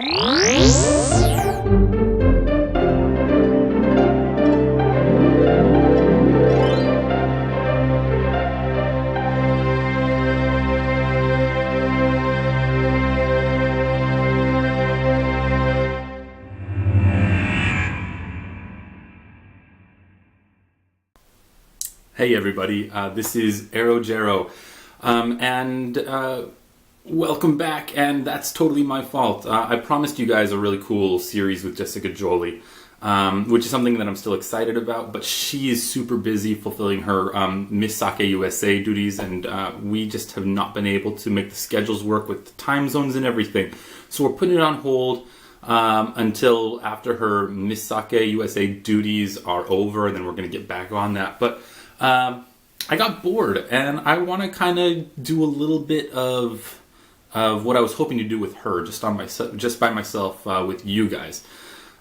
Hey everybody, this is Arojero, and welcome back, and that's totally my fault. I promised you guys a really cool series with Jessica Jolie, which is something that I'm still excited about, but she is super busy fulfilling her Miss Sake USA duties, and we just have not been able to make the schedules work with the time zones and everything. So we're putting it on hold until after her Miss Sake USA duties are over, and then we're going to get back on that. But I got bored, and I want to kind of do a little bit of what I was hoping to do with her, just by myself with you guys.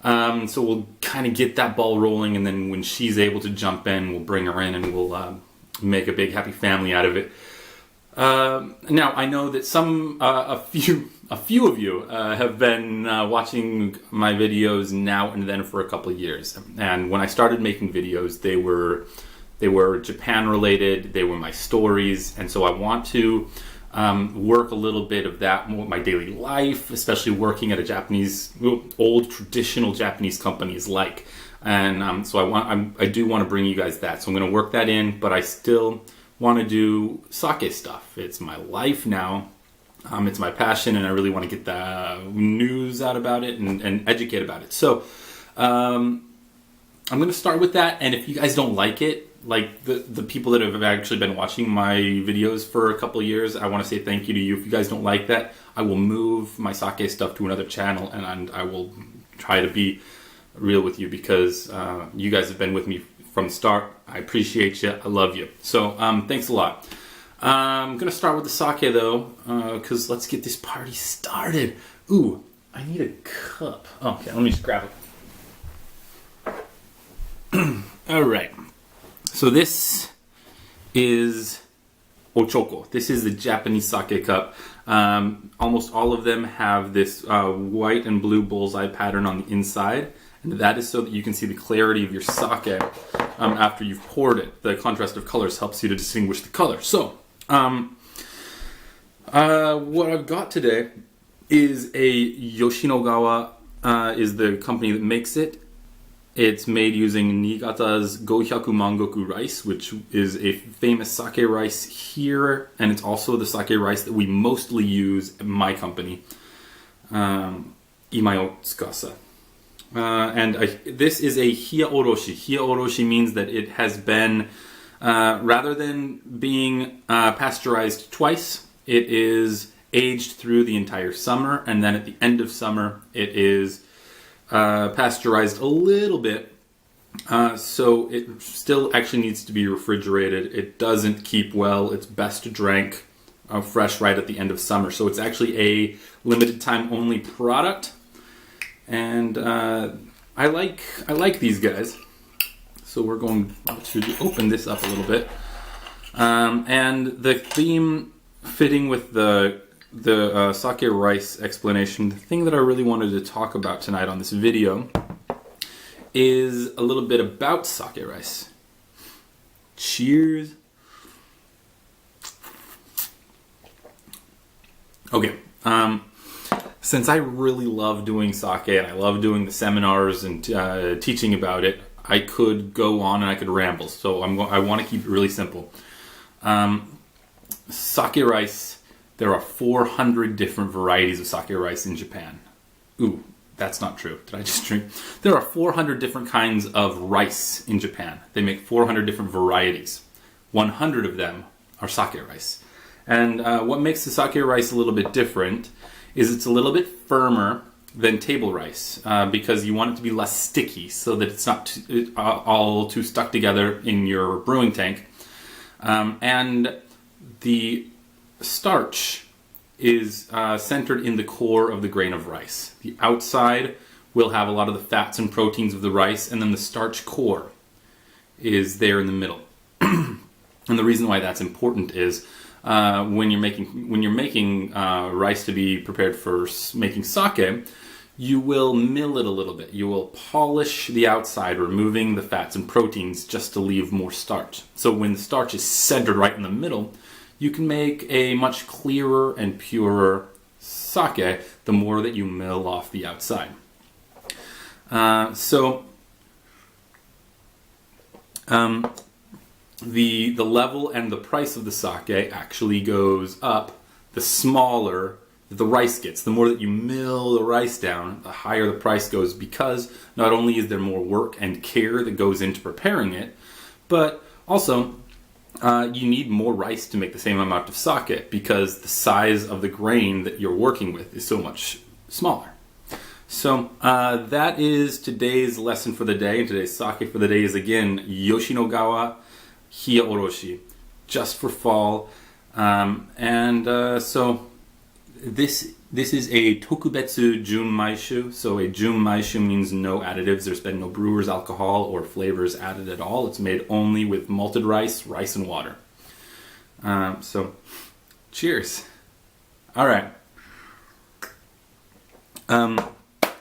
So we'll kind of get that ball rolling, and then when she's able to jump in, we'll bring her in, and we'll make a big happy family out of it. Now I know that a few of you have been watching my videos now and then for a couple of years, and when I started making videos, they were Japan related, they were my stories, and so I want to work a little bit of that with my daily life, especially working at a Japanese, old traditional Japanese company is like. And so I do want to bring you guys that. So I'm going to work that in, but I still want to do sake stuff. It's my life now. It's my passion, and I really want to get the news out about it and educate about it. So I'm going to start with that, and if you guys don't like it, like the people that have actually been watching my videos for a couple of years, I want to say thank you to you. If you guys don't like that, I will move my sake stuff to another channel, and I will try to be real with you, because you guys have been with me from the start. I appreciate you. I love you. So thanks a lot. I'm going to start with the sake, though, because let's get this party started. Ooh, I need a cup. Okay, let me just grab it. All right. So this is ochoko. This is the Japanese sake cup. Almost all of them have this white and blue bullseye pattern on the inside, and that is so that you can see the clarity of your sake after you've poured it. The contrast of colors helps you to distinguish the color. So, what I've got today is a Yoshinogawa, is the company that makes it. It's made using Niigata's Gohyaku Mangoku rice, which is a famous sake rice here, and it's also the sake rice that we mostly use in my company, Imayo Tsukasa. This is a Hiya Oroshi. Hiya Oroshi means that it has been, rather than being pasteurized twice, it is aged through the entire summer, and then at the end of summer, it is pasteurized a little bit, so it still actually needs to be refrigerated. It doesn't keep well. It's best drank fresh right at the end of summer. So it's actually a limited time only product, and I like these guys. So we're going to open this up a little bit, and the theme fitting with the sake rice explanation, the thing that I really wanted to talk about tonight on this video is a little bit about sake rice. Cheers. Okay, since I really love doing sake and I love doing the seminars and teaching about it, I could go on and I could ramble. So I want to keep it really simple. Sake rice. There are 400 different varieties of sake rice in Japan. Ooh, that's not true. Did I just drink? There are 400 different kinds of rice in Japan. They make 400 different varieties. 100 of them are sake rice. And what makes the sake rice a little bit different is it's a little bit firmer than table rice, because you want it to be less sticky so that it's not all too stuck together in your brewing tank. And the starch is centered in the core of the grain of rice. The outside will have a lot of the fats and proteins of the rice, and then the starch core is there in the middle. And the reason why that's important is when you're making rice to be prepared for making sake, you will mill it a little bit. You will polish the outside, removing the fats and proteins just to leave more starch. So when the starch is centered right in the middle, you can make a much clearer and purer sake the more that you mill off the outside. The level and the price of the sake actually goes up the smaller the rice gets. The more that you mill the rice down, the higher the price goes, because not only is there more work and care that goes into preparing it, but also you need more rice to make the same amount of sake, because the size of the grain that you're working with is so much smaller. So that is today's lesson for the day, and today's sake for the day is again Yoshinogawa Hiya Oroshi, just for fall. So this is a Tokubetsu Junmaishu. So a Junmaishu means no additives. There's been no brewer's alcohol or flavors added at all. It's made only with malted rice, and water. So cheers. All right.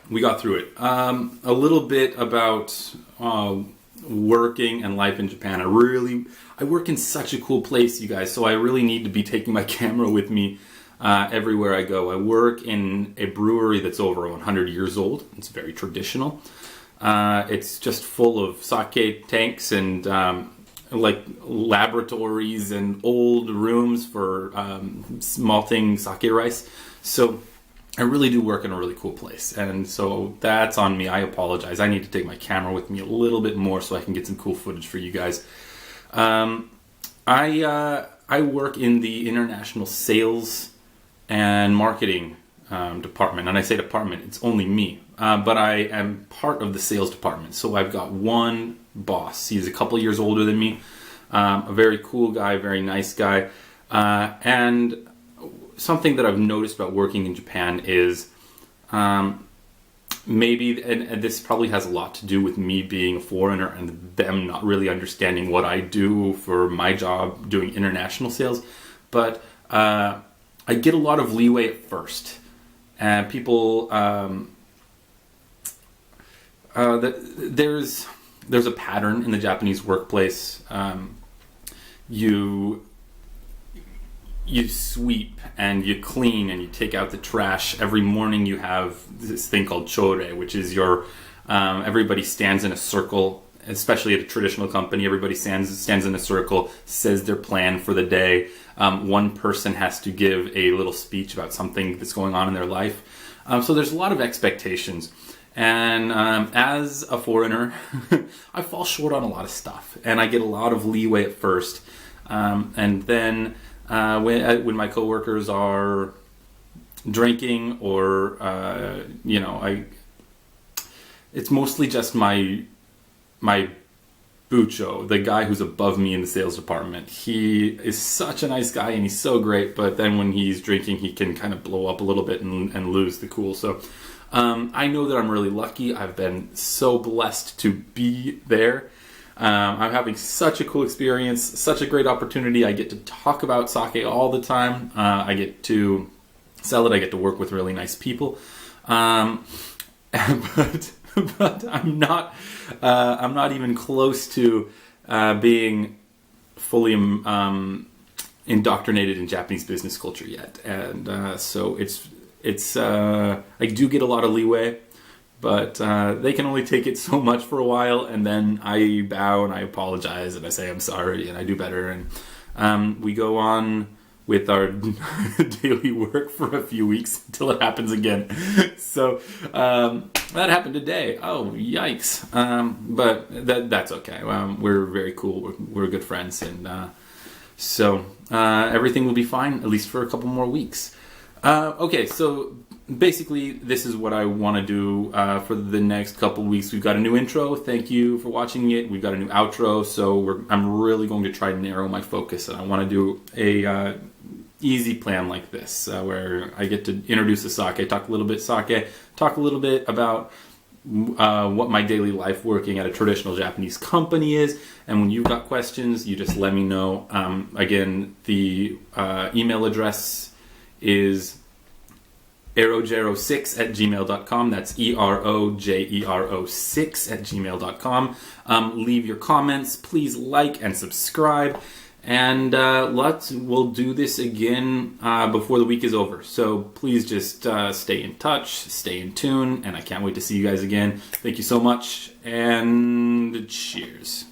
We got through it. A little bit about working and life in Japan. I work in such a cool place, you guys, so I really need to be taking my camera with me everywhere I go. I work in a brewery that's over 100 years old. It's very traditional. It's just full of sake tanks and like laboratories and old rooms for malting sake rice. So I really do work in a really cool place, and so that's on me. I apologize. I need to take my camera with me a little bit more so I can get some cool footage for you guys. I work in the international sales and marketing department, and I say department, it's only me, but I am part of the sales department. So I've got one boss. He's a couple years older than me, a very cool guy, very nice guy, and something that I've noticed about working in Japan is maybe, and this probably has a lot to do with me being a foreigner and them not really understanding what I do for my job doing international sales, but I get a lot of leeway at first. And people, there's a pattern in the Japanese workplace. You sweep and you clean and you take out the trash. Every morning you have this thing called chore, which is your everybody stands in a circle, especially at a traditional company. Everybody stands in a circle, says their plan for the day. One person has to give a little speech about something that's going on in their life. So there's a lot of expectations. And as a foreigner, I fall short on a lot of stuff. And I get a lot of leeway at first. And then when my coworkers are drinking or, it's mostly just my Bucho, the guy who's above me in the sales department. He is such a nice guy and he's so great, but then when he's drinking, he can kind of blow up a little bit and lose the cool. So I know that I'm really lucky. I've been so blessed to be there. I'm having such a cool experience, such a great opportunity. I get to talk about sake all the time. I get to sell it. I get to work with really nice people. But I'm not even close to being fully indoctrinated in Japanese business culture yet, and so I do get a lot of leeway, but they can only take it so much for a while, and then I bow and I apologize and I say I'm sorry and I do better, and we go on with our daily work for a few weeks until it happens again. So that happened today. Oh, yikes. But that's okay. We're very cool. We're good friends. And so everything will be fine, at least for a couple more weeks. Okay, so basically this is what I want to do for the next couple weeks. We've got a new intro. Thank you for watching it. We've got a new outro. So I'm really going to try to narrow my focus. And I want to do a easy plan like this, where I get to introduce the sake, talk a little bit sake, talk a little bit about what my daily life working at a traditional Japanese company is, and when you've got questions, you just let me know. Again, the email address is erojero6@gmail.com. That's EROJERO6@gmail.com. Leave your comments. Please like and subscribe. And we'll do this again before the week is over. So please just stay in touch, stay in tune, and I can't wait to see you guys again. Thank you so much, and cheers.